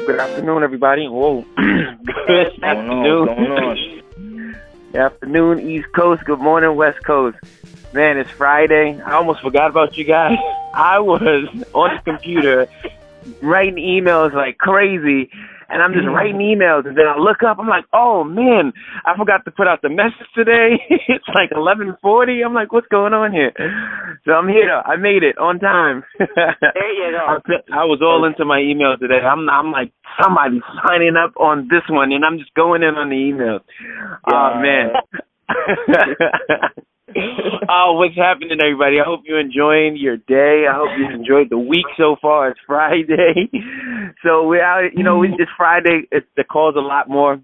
Good afternoon, everybody. Whoa. Good afternoon. What's going on? Good afternoon, East Coast. Good morning, West Coast. Man, it's Friday. I almost forgot about you guys. I was on the computer writing emails like crazy, and I'm just writing emails, and then I look up, I'm like, oh, man, I forgot to put out the message today. It's like 11:40. I'm like, what's going on here? So I'm here. I made it on time. There you go. I was all into my email today. I'm like, somebody's signing up on this one, and I'm just going in on the emails. Oh, man. Oh, what's happening, everybody? I hope you're enjoying your day. I hope you enjoyed the week so far. It's Friday. So we're out, it's Friday. The call's a lot more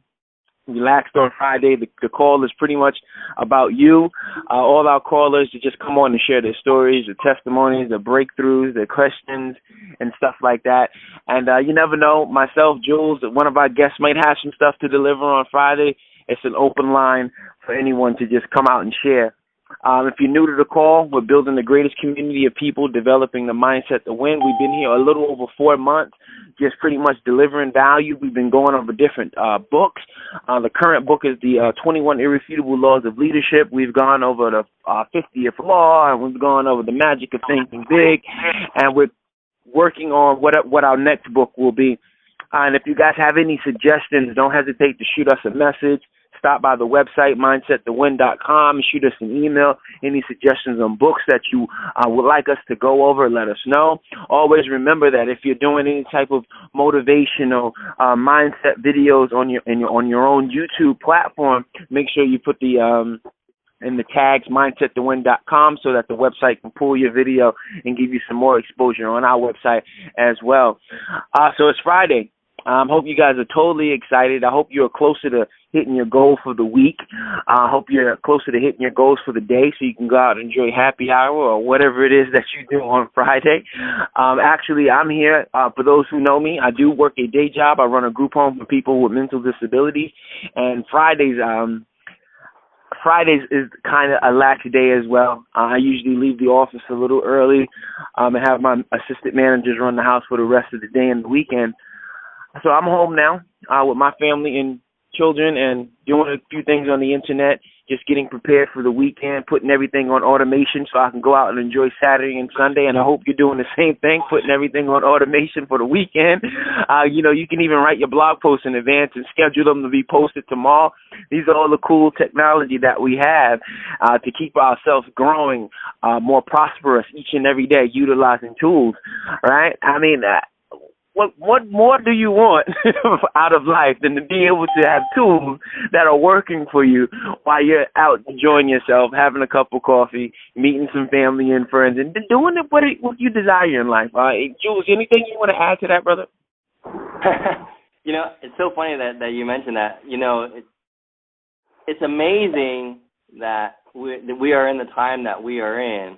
relaxed on Friday. The call is pretty much about you. All our callers to just come on and share their stories, their testimonies, their breakthroughs, their questions, and stuff like that. And you never know, myself, Jules, one of our guests might have some stuff to deliver on Friday. It's an open line for anyone to just come out and share. If you're new to the call, we're building the greatest community of people developing the mindset to win. We've been here a little over 4 months, just pretty much delivering value. We've been going over different books. The current book is the 21 Irrefutable Laws of Leadership. We've gone over the 50th Law, and we've gone over the magic of thinking big, and we're working on what our next book will be. And if you guys have any suggestions, don't hesitate to shoot us a message. Stop by the website, mindsettowin.com, and shoot us an email. Any suggestions on books that you would like us to go over, let us know. Always remember that if you're doing any type of motivational mindset videos on your own YouTube platform, make sure you put the in the tags mindsettowin.com so that the website can pull your video and give you some more exposure on our website as well. So it's Friday. Hope you guys are totally excited. I hope you're closer to hitting your goal for the week. I hope you're closer to hitting your goals for the day so you can go out and enjoy happy hour or whatever it is that you do on Friday. Actually, I'm here. For those who know me, I do work a day job. I run a group home for people with mental disabilities. And Fridays is kind of a lax day as well. I usually leave the office a little early and have my assistant managers run the house for the rest of the day and the weekend. So I'm home now with my family and children and doing a few things on the internet, just getting prepared for the weekend, putting everything on automation so I can go out and enjoy Saturday and Sunday. And I hope you're doing the same thing, putting everything on automation for the weekend. You can even write your blog posts in advance and schedule them to be posted tomorrow. These are all the cool technology that we have to keep ourselves growing, more prosperous each and every day, utilizing tools, right? I mean, What more do you want out of life than to be able to have tools that are working for you while you're out enjoying yourself, having a cup of coffee, meeting some family and friends, and doing what you desire in life? Jules, anything you want to add to that, brother? It's so funny that you mentioned that. It's amazing that we are in the time that we are in.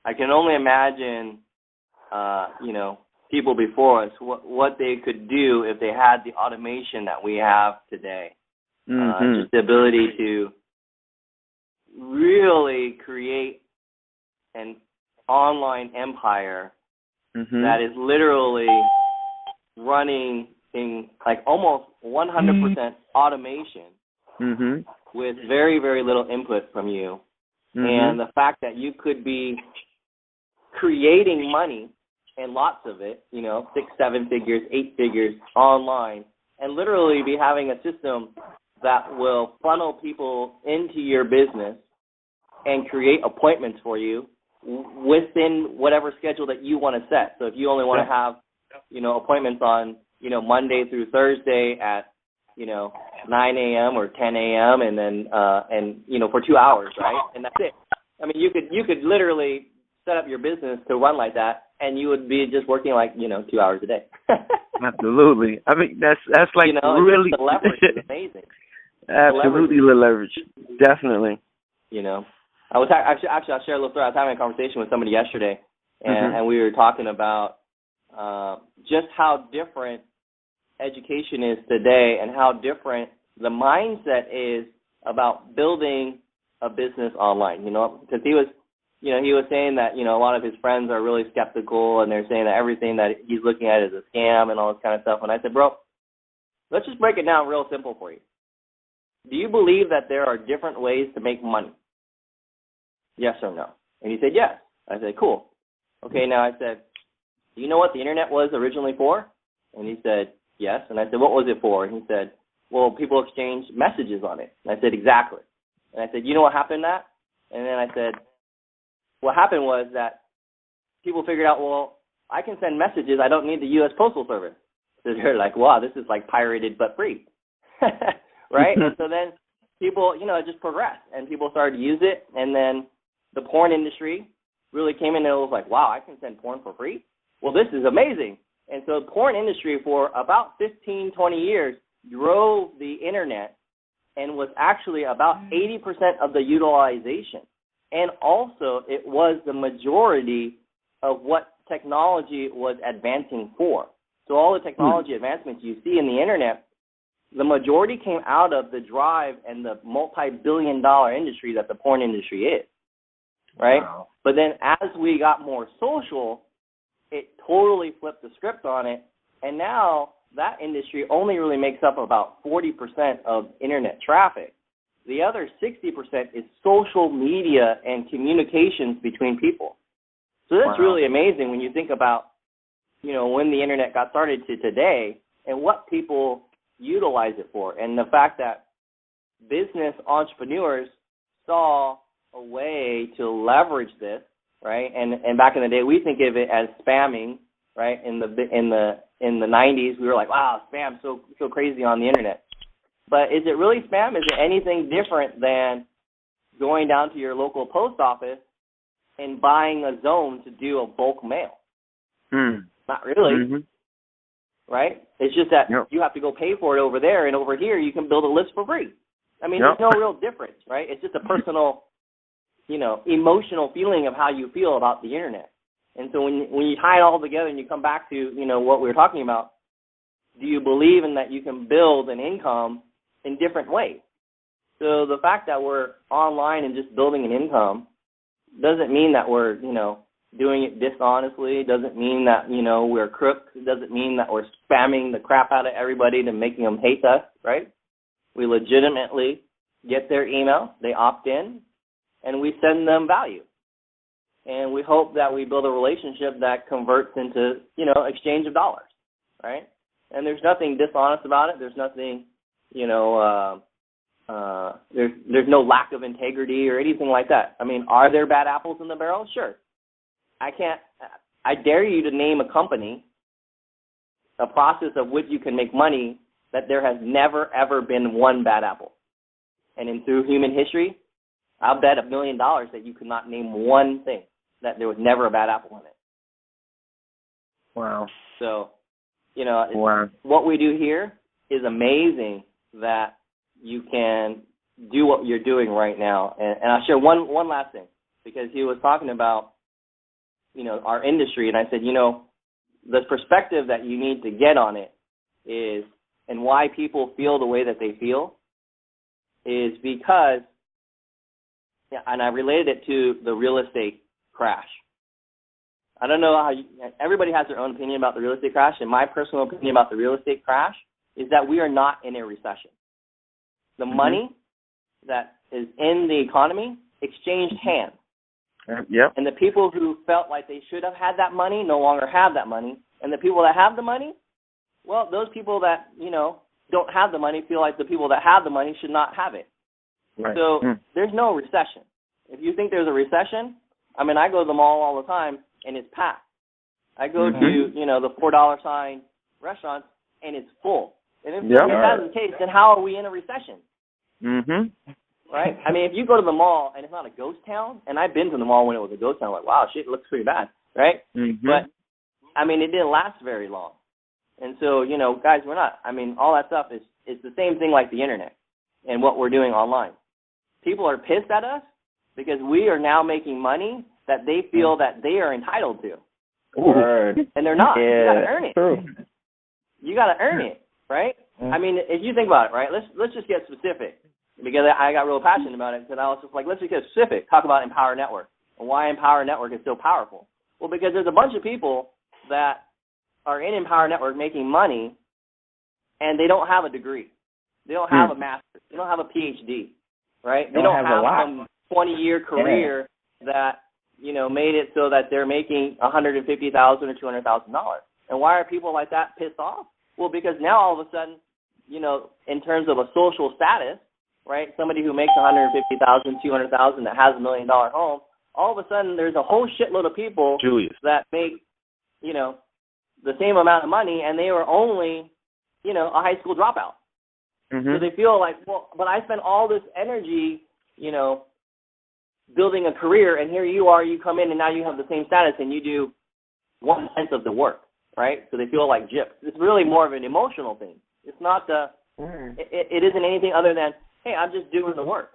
I can only imagine, people before us, what they could do if they had the automation that we have today. Mm-hmm. Just the ability to really create an online empire that is literally running in like almost 100% automation with very, very little input from you. And the fact that you could be creating money and lots of it, 6, 7 figures, 8 figures online, and literally be having a system that will funnel people into your business and create appointments for you within whatever schedule that you want to set. So if you only want to have, appointments on, Monday through Thursday at, 9 a.m. or 10 a.m. and then, for 2 hours, right? And that's it. I mean, you could literally set up your business to run like that, and you would be just working 2 hours a day. Absolutely. I mean, that's like really the leverage is amazing. Absolutely, the leverage. Definitely. I was actually I'll share a little story. I was having a conversation with somebody yesterday, and we were talking about just how different education is today, and how different the mindset is about building a business online. Because he was saying that, a lot of his friends are really skeptical, and they're saying that everything that he's looking at is a scam and all this kind of stuff. And I said, bro, let's just break it down real simple for you. Do you believe that there are different ways to make money? Yes or no? And he said, yes. I said, cool. Okay, now I said, do you know what the internet was originally for? And he said, yes. And I said, what was it for? And he said, well, people exchanged messages on it. And I said, exactly. And I said, you know what happened to that? And then I said, what happened was that people figured out, well, I can send messages. I don't need the U.S. Postal Service. So they're like, wow, this is like pirated but free. Right? And so then people, it just progressed, and people started to use it. And then the porn industry really came in, and it was like, wow, I can send porn for free? Well, this is amazing. And so the porn industry for about 15, 20 years drove the internet and was actually about 80% of the utilization. And also it was the majority of what technology was advancing for. So all the technology advancements you see in the internet, the majority came out of the drive and the multi-billion-dollar industry that the porn industry is, right? Wow. But then as we got more social, it totally flipped the script on it, and now that industry only really makes up about 40% of internet traffic. The other 60% is social media and communications between people. So that's really amazing when you think about, when the internet got started to today and what people utilize it for, and the fact that business entrepreneurs saw a way to leverage this, right? And back in the day, we think of it as spamming, right? In the 90s, we were like, wow, spam, so crazy on the internet. But is it really spam? Is it anything different than going down to your local post office and buying a zone to do a bulk mail? Not really, right? It's just that you have to go pay for it over there, and over here you can build a list for free. I mean, there's no real difference, right? It's just a personal, emotional feeling of how you feel about the internet. And so when you tie it all together and you come back to, what we were talking about, do you believe in that you can build an income in different ways? So the fact that we're online and just building an income doesn't mean that we're, doing it dishonestly. It doesn't mean that, we're crooks. It doesn't mean that we're spamming the crap out of everybody to making them hate us, right? We legitimately get their email, they opt in, and we send them value. And we hope that we build a relationship that converts into, exchange of dollars, right? And there's nothing dishonest about it. There's nothing, there's no lack of integrity or anything like that. I mean, are there bad apples in the barrel? Sure. I dare you to name a company, a process of which you can make money that there has never, ever been one bad apple. And through human history, I'll bet $1 million that you could not name one thing that there was never a bad apple in it. Wow. So, what we do here is amazing that you can do what you're doing right now. And I'll share one last thing, because he was talking about, our industry, and I said, the perspective that you need to get on it is, and why people feel the way that they feel, is because, and I related it to the real estate crash. I don't know how everybody has their own opinion about the real estate crash, and my personal opinion about the real estate crash is that we are not in a recession. The money that is in the economy exchanged hands. Yep. And the people who felt like they should have had that money no longer have that money. And the people that have the money, well, those people that, don't have the money feel like the people that have the money should not have it. Right. So there's no recession. If you think there's a recession, I mean, I go to the mall all the time, and it's packed. I go to, the $4 sign restaurants, and it's full. And if that's the case, then how are we in a recession? Right? I mean, if you go to the mall and it's not a ghost town, and I've been to the mall when it was a ghost town, like, wow, shit, it looks pretty bad, right? But, I mean, it didn't last very long. And so, guys, we're not, I mean, all that stuff is the same thing like the internet and what we're doing online. People are pissed at us because we are now making money that they feel that they are entitled to. And they're not. You got to earn it. True. You got to earn it, right? I mean, if you think about it, right, let's just get specific. Because I got real passionate about it, because I was just like, let's just get specific, talk about Empower Network, and why Empower Network is so powerful. Well, because there's a bunch of people that are in Empower Network making money and they don't have a degree. They don't have a master's. They don't have a PhD, right? They don't have some 20-year career that, you know, made it so that they're making $150,000 or $200,000. And why are people like that pissed off? Well, because now all of a sudden, you know, in terms of a social status, right, somebody who makes $150,000, $200,000 that has $1 million home, all of a sudden there's a whole shitload of people that make, you know, the same amount of money, and they were only, you know, a high school dropout. Mm-hmm. So they feel like, well, but I spent all this energy, you know, building a career, and here you are, you come in, and now you have the same status, and you do 1/10 of the work, right? So they feel like gyps. It's really more of an emotional thing. It's not it isn't anything other than, hey, I'm just doing the work,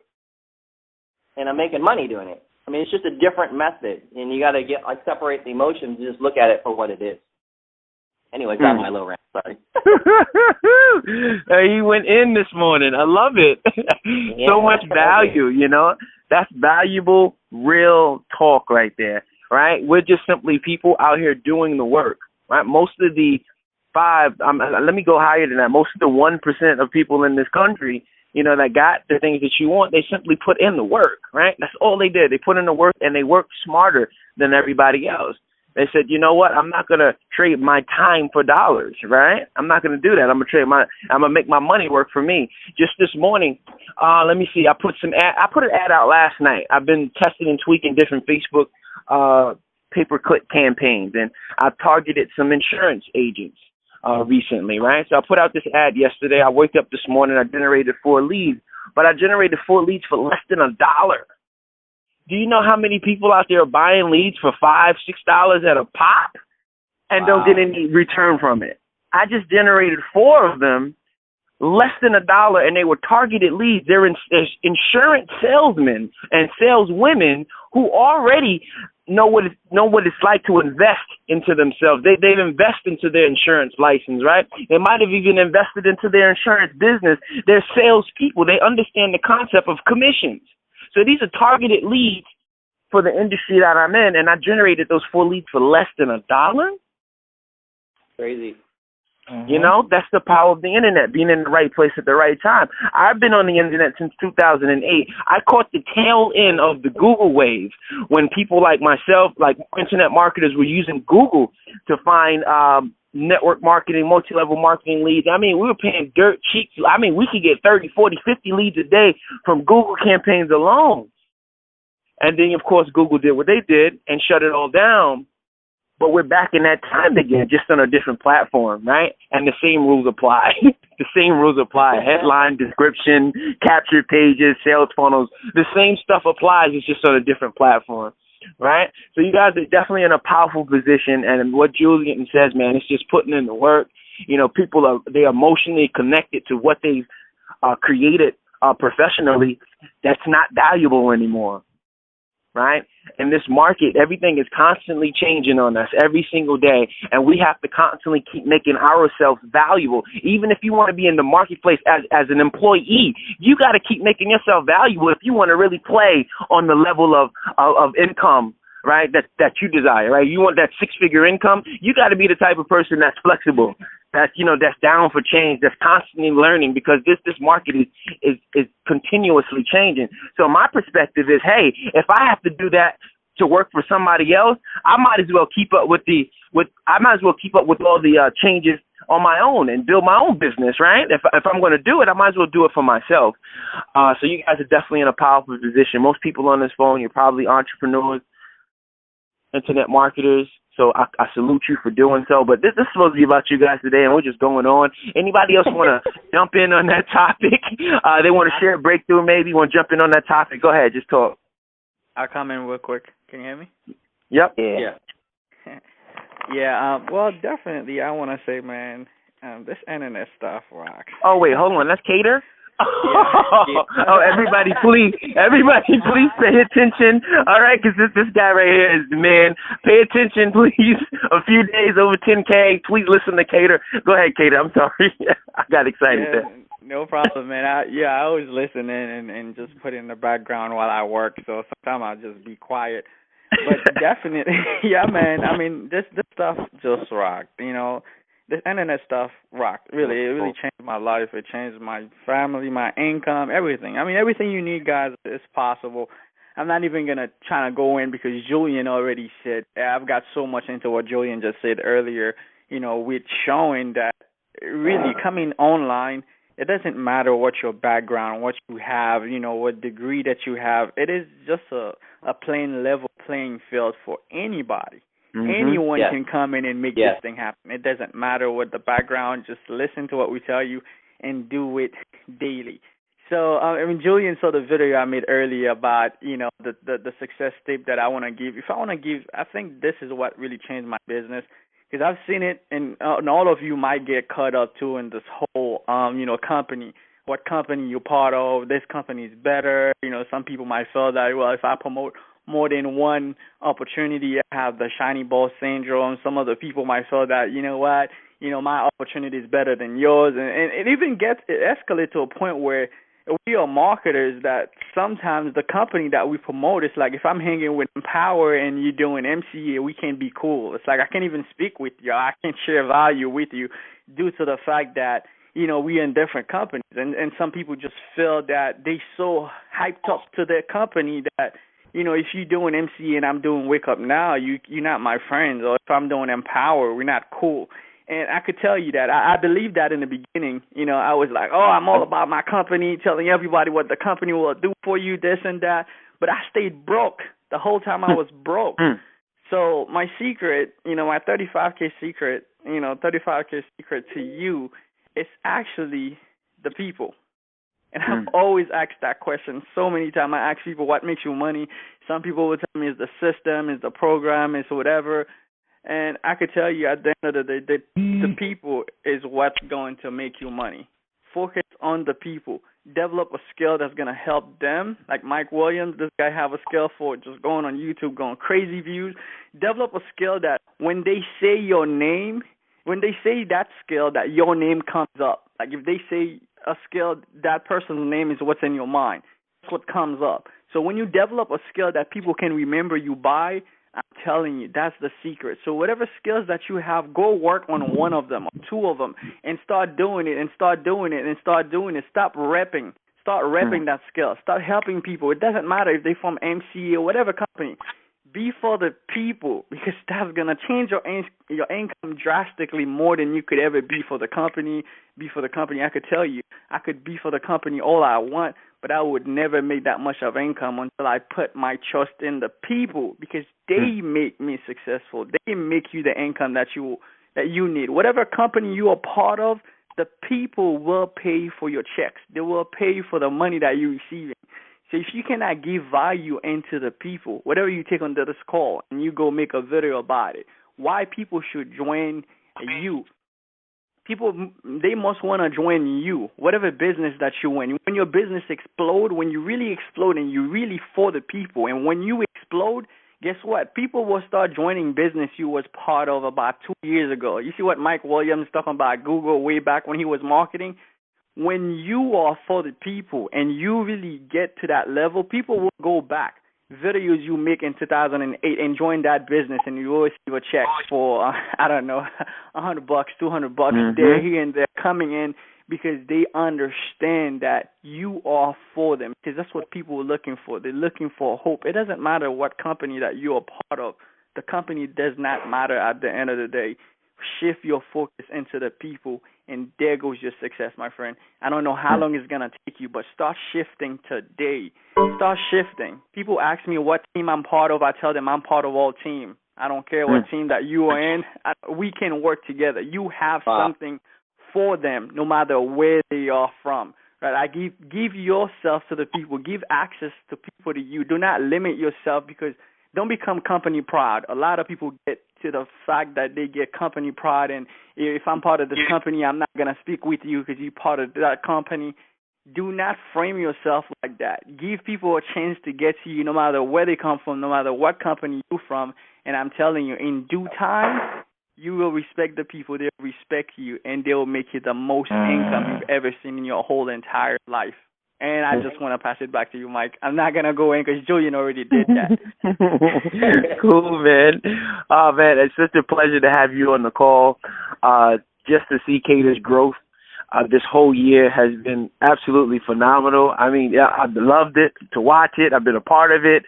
and I'm making money doing it. I mean, it's just a different method, and you got to separate the emotions and just look at it for what it is. Anyway, that's my little rant. Sorry. He went in this morning. I love it. So much value, you know. That's valuable, real talk right there, right? We're just simply people out here doing the work, right? Most of the let me go higher than that. Most of the 1% of people in this country, you know, that got the things that you want, they simply put in the work, right? That's all they did. They put in the work, and they worked smarter than everybody else. They said, you know what? I'm not going to trade my time for dollars, right? I'm not going to do that. I'm going to make my money work for me. Just this morning, let me see. I put an ad out last night. I've been testing and tweaking different Facebook pay-per-click campaigns, and I've targeted some insurance agents recently, right? So I put out this ad yesterday. I woke up this morning. I generated 4 leads, but I generated 4 leads for less than $1. Do you know how many people out there are buying leads for $5, $6 at a pop and don't get any return from it? I just generated 4 of them, less than $1, and they were targeted leads. They're insurance salesmen and saleswomen who already know what it's like to invest into themselves. They've invested into their insurance license, right? They might have even invested into their insurance business. They're salespeople. They understand the concept of commissions. So these are targeted leads for the industry that I'm in, and I generated those 4 leads for less than $1. Crazy. Mm-hmm. You know, that's the power of the internet, being in the right place at the right time. I've been on the internet since 2008. I caught the tail end of the Google wave when people like myself, like internet marketers, were using Google to find network marketing, multi-level marketing leads. I mean, we were paying dirt cheap. I mean, we could get 30, 40, 50 leads a day from Google campaigns alone. And then, of course, Google did what they did and shut it all down. But we're back in that time again, just on a different platform, right? And the same rules apply. The same rules apply. Headline, description, capture pages, sales funnels. The same stuff applies. It's just on a different platform. Right? So you guys are definitely in a powerful position, and what Julian says, man, it's just putting in the work. You know, people they're emotionally connected to what they've created professionally that's not valuable anymore, right? In this market, everything is constantly changing on us every single day, and we have to constantly keep making ourselves valuable. Even if you want to be in the marketplace as an employee, you got to keep making yourself valuable if you want to really play on the level of income, right, that you desire, right? You want that 6-figure income, you got to be the type of person that's flexible, that's down for change, that's constantly learning, because this market is continuously changing. So my perspective is, hey, if I have to do that to work for somebody else, I might as well keep up with all the changes on my own and build my own business, right? If I'm going to do it, I might as well do it for myself. So you guys are definitely in a powerful position. Most people on this phone, you're probably entrepreneurs, internet marketers. So I salute you for doing so. But this is supposed to be about you guys today, and we're just going on. Anybody else want to jump in on that topic? They want to share a breakthrough, maybe want to jump in on that topic. Go ahead, just talk. I'll come in real quick. Can you hear me? Yep. Yeah. Yeah. Well, definitely. I want to say, man, this internet stuff rocks. Oh wait, hold on. That's Cater. Yeah. Oh, everybody, please pay attention. All right, because this guy right here is the man. Pay attention, please. A few days over 10K. Please listen to Cater. Go ahead, Cater. I'm sorry. I got excited there. No problem, man. I always listen in and just put it in the background while I work. So sometimes I'll just be quiet. But definitely, yeah, man. I mean, this stuff just rocked. You know, the internet stuff rocked. Really, it really changed my life. It changed my family, my income, everything. I mean, everything you need, guys, is possible. I'm not even going to try to go in because Julian already said, I've got so much into what Julian just said earlier, with showing that really coming online, it doesn't matter what your background, what you have, what degree that you have. It is just a plain level playing field for anybody. Anyone can come in and make this thing happen. It doesn't matter what the background. Just listen to what we tell you and do it daily. So, Julian saw the video I made earlier about, the success tip that I want to give. If I want to give, I think this is what really changed my business, because I've seen it, and all of you might get caught up too in this whole, company. What company you're part of? This company is better. Some people might feel that, well, if I promote more than one opportunity, I have the shiny ball syndrome. Some other people might feel that, my opportunity is better than yours, and it even escalates to a point where we are marketers that sometimes the company that we promote, it's like if I'm hanging with Empower and you're doing MCA, we can't be cool. It's like I can't even speak with you. I can't share value with you due to the fact that, we're in different companies. And some people just feel that they so hyped up to their company that, if you're doing MCA and I'm doing Wake Up Now, you're not my friends. Or if I'm doing Empower, we're not cool. And I could tell you that. I believed that in the beginning. I was like, I'm all about my company, telling everybody what the company will do for you, this and that. But I stayed broke. The whole time I was broke. So my secret, my 35K secret, 35K secret to you is actually the people. And I've always asked that question so many times. I ask people, what makes you money? Some people will tell me it's the system, it's the program, it's whatever. And I could tell you at the end of the day, the people is what's going to make you money. Focus on the people. Develop a skill that's going to help them. Like Mike Williams, this guy have a skill for just going on YouTube, going crazy views. Develop a skill that when they say your name, when they say that skill, that your name comes up. Like if they say a skill, that person's name is what's in your mind. That's what comes up. So when you develop a skill that people can remember you by, I'm telling you, that's the secret. So whatever skills that you have, go work on one of them or two of them and start doing it and start doing it and start doing it. Stop repping. Start repping that skill. Start helping people. It doesn't matter if they're from MC or whatever company. Be for the people, because that's going to change your income drastically more than you could ever be for the company. Be for the company. I could tell you, I could be for the company all I want, but I would never make that much of income until I put my trust in the people, because they make me successful. They make you the income that you need. Whatever company you are part of, the people will pay for your checks. They will pay for the money that you're receiving. So if you cannot give value into the people, whatever you take under this call, and you go make a video about it, why people should join you. People, they must want to join you, whatever business that you in. When your business explode, when you really explode and you're really for the people, and when you explode, guess what? People will start joining business you was part of about 2 years ago. You see what Mike Williams talking about Google way back when he was marketing? When you are for the people and you really get to that level, people will go back. Videos you make in 2008 and join that business, and you will receive a check for, $100, $200 there, here and there coming in, because they understand that you are for them, because that's what people are looking for. They're looking for hope. It doesn't matter what company that you are part of. The company does not matter at the end of the day. Shift your focus into the people, and there goes your success, my friend. I don't know how long it's going to take you, but start shifting today. Start shifting. People ask me what team I'm part of. I tell them I'm part of all team. I don't care what team that you are in. We can work together. You have something for them, no matter where they are from. Right? I give yourself to the people. Give access to people to you. Do not limit yourself, because don't become company proud. A lot of people get to the fact that they get company pride, and if I'm part of this company, I'm not going to speak with you because you're part of that company. Do not frame yourself like that. Give people a chance to get to you no matter where they come from, no matter what company you're from, and I'm telling you, in due time, you will respect the people, they'll respect you, and they'll make you the most income you've ever seen in your whole entire life. And I just want to pass it back to you, Mike. I'm not going to go in because Julian already did that. Cool, man. Oh, man, it's such a pleasure to have you on the call. just to see Cater's growth. This whole year has been absolutely phenomenal. I mean, yeah, I've loved it to watch it. I've been a part of it.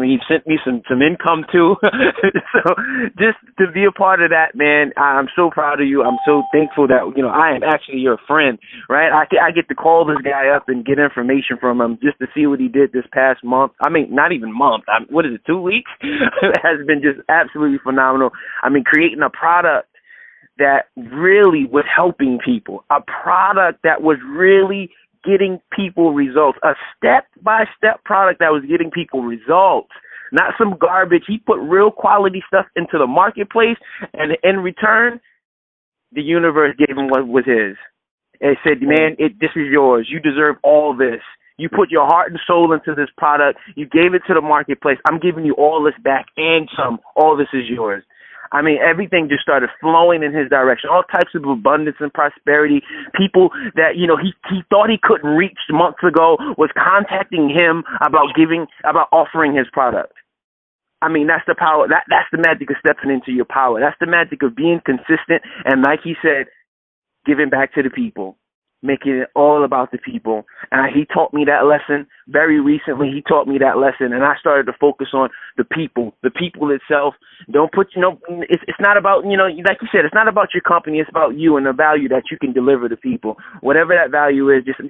He sent me some income too. So just to be a part of that, man, I'm so proud of you. I'm so thankful that, I am actually your friend, right? I get to call this guy up and get information from him just to see what he did this past month. I mean, not even month. What is it, 2 weeks? It has been just absolutely phenomenal. I mean, creating a product that really was helping people, a product that was really getting people results, a step-by-step product that was getting people results, not some garbage. He put real quality stuff into the marketplace, and in return, the universe gave him what was his. It said, man, this is yours. You deserve all this. You put your heart and soul into this product. You gave it to the marketplace. I'm giving you all this back and some. All this is yours. I mean, everything just started flowing in his direction. All types of abundance and prosperity. People that, he thought he couldn't reach months ago was contacting him about offering his product. I mean, that's the power. That's the magic of stepping into your power. That's the magic of being consistent. And like he said, giving back to the people, making it all about the people. And he taught me that lesson very recently. He taught me that lesson, and I started to focus on the people itself. Don't put, it's not about, like you said, it's not about your company. It's about you and the value that you can deliver to people. Whatever that value is, just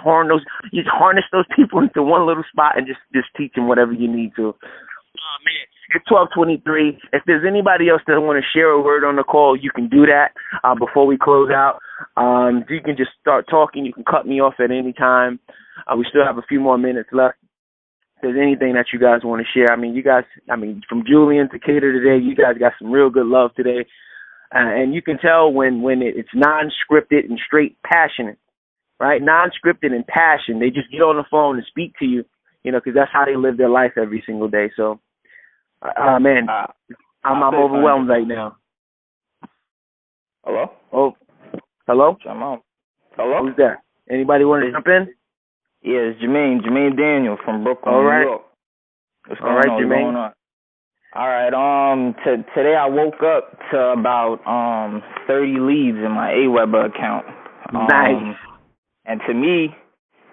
harness those people into one little spot and just teach them whatever you need to. Oh, man. It's 12:23. If there's anybody else that want to share a word on the call, you can do that before we close out. You can just start talking. You can cut me off at any time. We still have a few more minutes left. If there's anything that you guys want to share, from Julian to Cater today, you guys got some real good love today. And you can tell when it's non-scripted and straight passionate, right? Non-scripted and passion. They just get on the phone and speak to you, because that's how they live their life every single day. So, man, I'm overwhelmed right now. Hello? Oh, hello? Hello? Who's there? Anybody want to jump in? Yeah, it's Jermaine Daniel from Brooklyn, All right. New York. What's All right, going Jermaine. on? All right, today I woke up to about 30 leads in my AWeber account. Nice. And to me,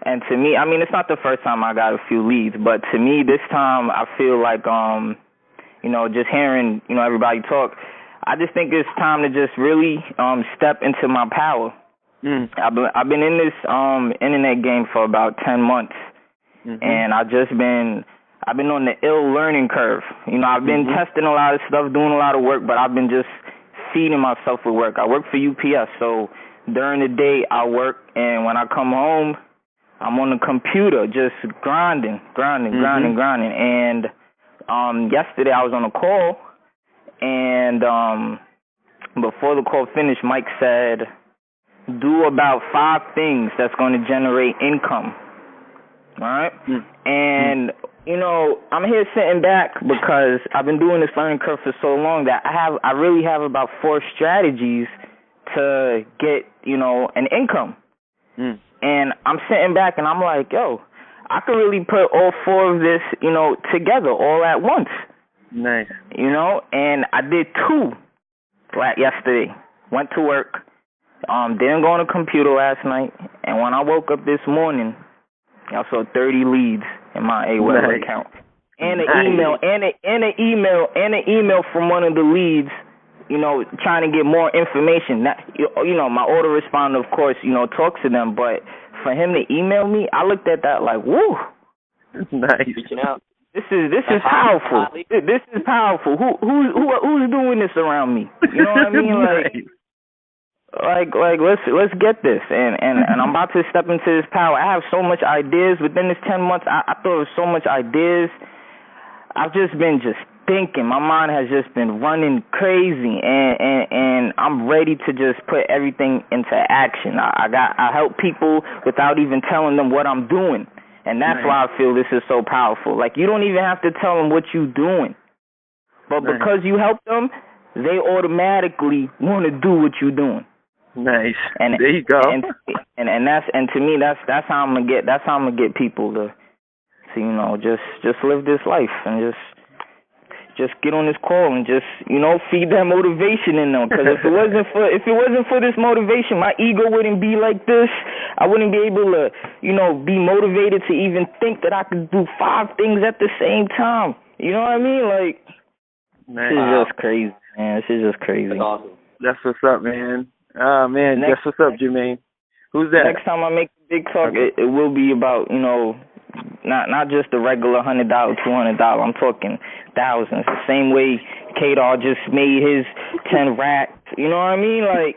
I mean, it's not the first time I got a few leads, but to me, this time I feel like, just hearing, everybody talk, I just think it's time to just really step into my power. I've been in this internet game for about 10 months, and I've been on the ill learning curve. I've been testing a lot of stuff, doing a lot of work, but I've been just feeding myself with work. I work for UPS, so during the day I work, and when I come home, I'm on the computer just grinding. And yesterday I was on a call, and before the call finished, Mike said, do about 5 things that's going to generate income. All right? And, I'm here sitting back because I've been doing this learning curve for so long that I really have about 4 strategies to get, an income. And I'm sitting back and I'm like, yo, I could really put all 4 of this, together all at once. Nice. And I did 2 yesterday. Went to work. Didn't go on the computer last night. And when I woke up this morning, I saw 30 leads in my AWeber account. And an email from one of the leads, trying to get more information. That, my autoresponder, of course, talks to them, but for him to email me, I looked at that like, woo. Nice. Reaching out. This is powerful. This is powerful. Who's doing this around me? You know what I mean? Like let's get this. And I'm about to step into this power. I have so much ideas within this 10 months. I thought of so much ideas. I've just been thinking. My mind has just been running crazy, and I'm ready to just put everything into action. I help people without even telling them what I'm doing, and that's why I feel this is so powerful. Like, you don't even have to tell them what you're doing, but because you help them, they automatically want to do what you're doing. Nice. And there you go. And to me, that's how I'm gonna get people to just live this life and just get on this call and just, feed that motivation in them. Because if it wasn't for this motivation, my ego wouldn't be like this. I wouldn't be able to, be motivated to even think that I could do 5 things at the same time. You know what I mean? Like, this is just crazy, man. This is just crazy. That's awesome. That's what's up, man. Oh, man, that's what's up, Jermaine. Who's that? Next time I make a big talk, it will be about, not just the regular $100, $200. I'm talking thousands. The same way Kadar just made his 10 racks. You know what I mean? Like,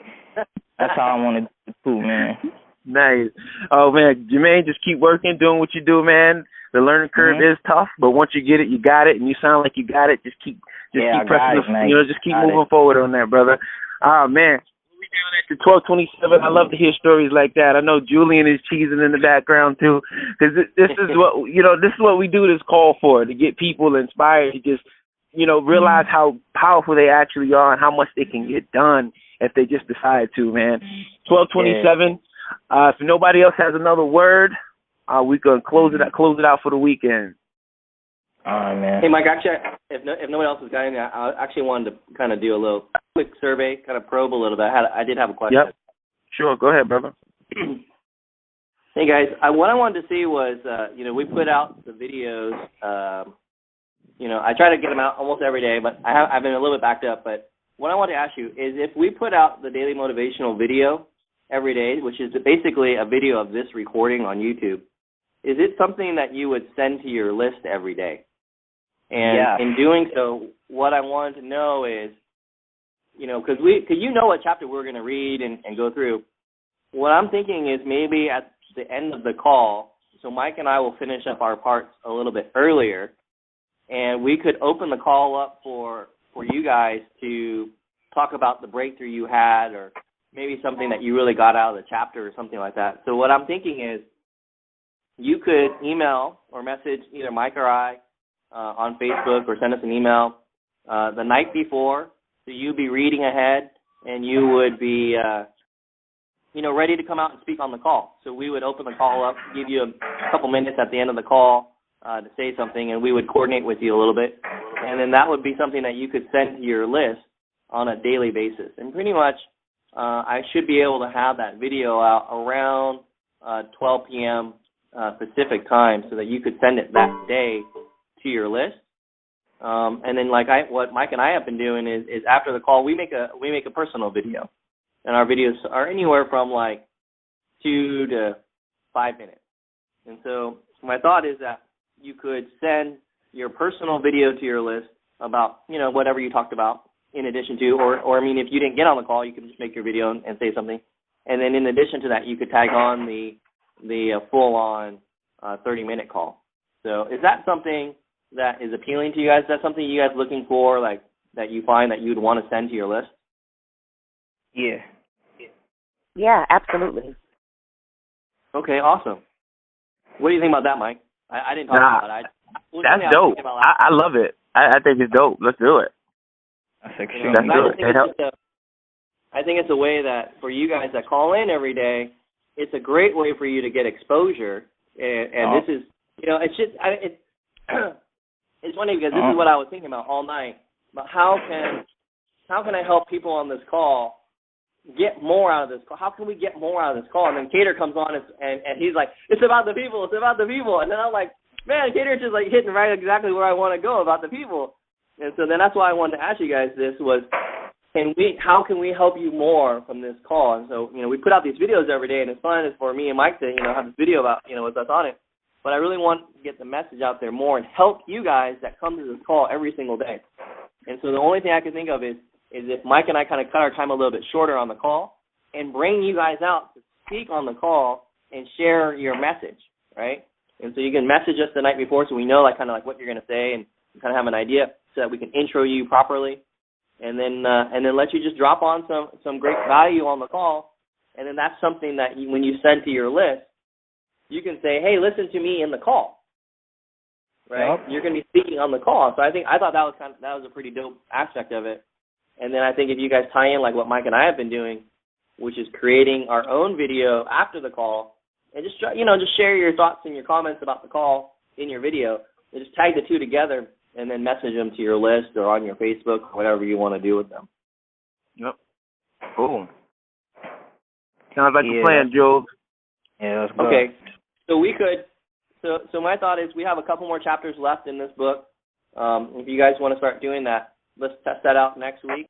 that's how I want to do it too, man. Nice. Oh, man, Jermaine, just keep working, doing what you do, man. The learning curve is tough, but once you get it, you got it, and you sound like you got it. Just keep pressing just keep moving forward on that, brother. Oh, man. We down at the 1227. I love to hear stories like that. I know Julian is cheesing in the background too, because this is what this is what we do this call for, to get people inspired to just realize how powerful they actually are and how much they can get done if they just decide to, man. 1227. If nobody else has another word, we can close it out for the weekend. All right, man. Hey, Mike, actually, if nobody else has got anything, I actually wanted to kind of do a little quick survey, kind of probe a little bit. I did have a question. Yep. Sure. Go ahead, brother. Hey, guys. What I wanted to see was, we put out the videos. I try to get them out almost every day, but I've been a little bit backed up. But what I want to ask you is, if we put out the daily motivational video every day, which is basically a video of this recording on YouTube, is it something that you would send to your list every day? And in doing so, what I wanted to know is, because what chapter we're going to read and go through. What I'm thinking is maybe at the end of the call, so Mike and I will finish up our parts a little bit earlier, and we could open the call up for you guys to talk about the breakthrough you had, or maybe something that you really got out of the chapter or something like that. So what I'm thinking is, you could email or message either Mike or I on Facebook, or send us an email the night before, so you'd be reading ahead and you would be, ready to come out and speak on the call. So we would open the call up, give you a couple minutes at the end of the call to say something, and we would coordinate with you a little bit. And then that would be something that you could send to your list on a daily basis. And pretty much I should be able to have that video out around 12 p.m. Pacific time, so that you could send it that day to your list. And then, what Mike and I have been doing is after the call, we make a personal video, and our videos are anywhere from 2 to 5 minutes. And so my thought is that you could send your personal video to your list about whatever you talked about, in addition to, or if you didn't get on the call, you can just make your video and say something. And then in addition to that, you could tag on the full-on 30-minute call. So is that something that is appealing to you guys? Is that something you guys looking for, that you find that you'd want to send to your list? Yeah. Yeah, absolutely. Okay, awesome. What do you think about that, Mike? I didn't talk about it. That's dope. I love it. I think it's dope. Let's do it. That's extremely good. I think it's a way that for you guys that call in every day, it's a great way for you to get exposure. And this is, it's just, it's funny because this is what I was thinking about all night. But how can I help people on this call get more out of this call? How can we get more out of this call? And then Cater comes on and he's like, it's about the people. It's about the people. And then I'm like, man, Cater's just hitting right exactly where I want to go, about the people. And so then that's why I wanted to ask you guys this was, how can we help you more from this call? And so, we put out these videos every day, and it's fun for me and Mike to, have this video about, with us on it. But I really want to get the message out there more and help you guys that come to this call every single day. And so the only thing I can think of is if Mike and I kind of cut our time a little bit shorter on the call and bring you guys out to speak on the call and share your message, right? And so you can message us the night before so we know what you're going to say and kind of have an idea so that we can intro you properly. And then let you just drop on some great value on the call, and then that's something that when you send to your list, you can say, hey, listen to me in the call, right? Yep. You're going to be speaking on the call. So I thought that was a pretty dope aspect of it. And then I think if you guys tie in what Mike and I have been doing, which is creating our own video after the call, and just share your thoughts and your comments about the call in your video, and just tag the two together. and then message them to your list or on your Facebook, or whatever you want to do with them. Yep. Cool. Sounds like a plan, Joe. Yeah, that's good. Okay. So we could. So my thought is we have a couple more chapters left in this book. If you guys want to start doing that, let's test that out next week,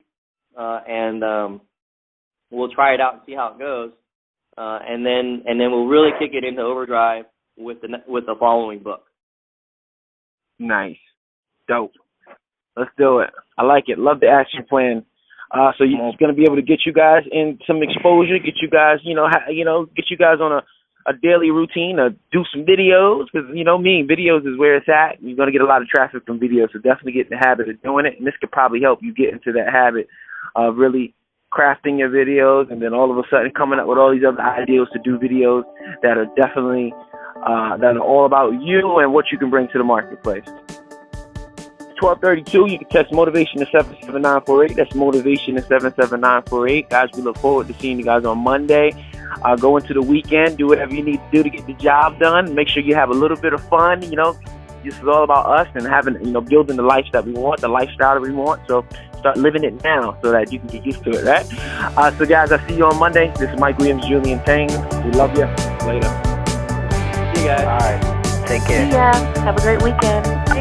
and we'll try it out and see how it goes, and then we'll really kick it into overdrive with the following book. Nice, dope. Let's do it. I like it. Love the action plan. So it's going to be able to get you guys in some exposure, get you guys, get you guys on a daily routine, do some videos, because, videos is where it's at. You're going to get a lot of traffic from videos, so definitely get in the habit of doing it, and this could probably help you get into that habit of really crafting your videos, and then all of a sudden coming up with all these other ideas to do videos that are definitely, that are all about you and what you can bring to the marketplace. 1232, you can text motivation to 77948. That's motivation to 77948. Guys, we look forward to seeing you guys on Monday. Go into the weekend, do whatever you need to do to get the job done. Make sure you have a little bit of fun. This is all about us and having, building the life that we want, the lifestyle that we want. So start living it now so that you can get used to it, right? So guys, I'll see you on Monday. This is Mike Williams, Julian Tang. We love you. Later. See you guys. All right. Take care. See ya. Have a great weekend.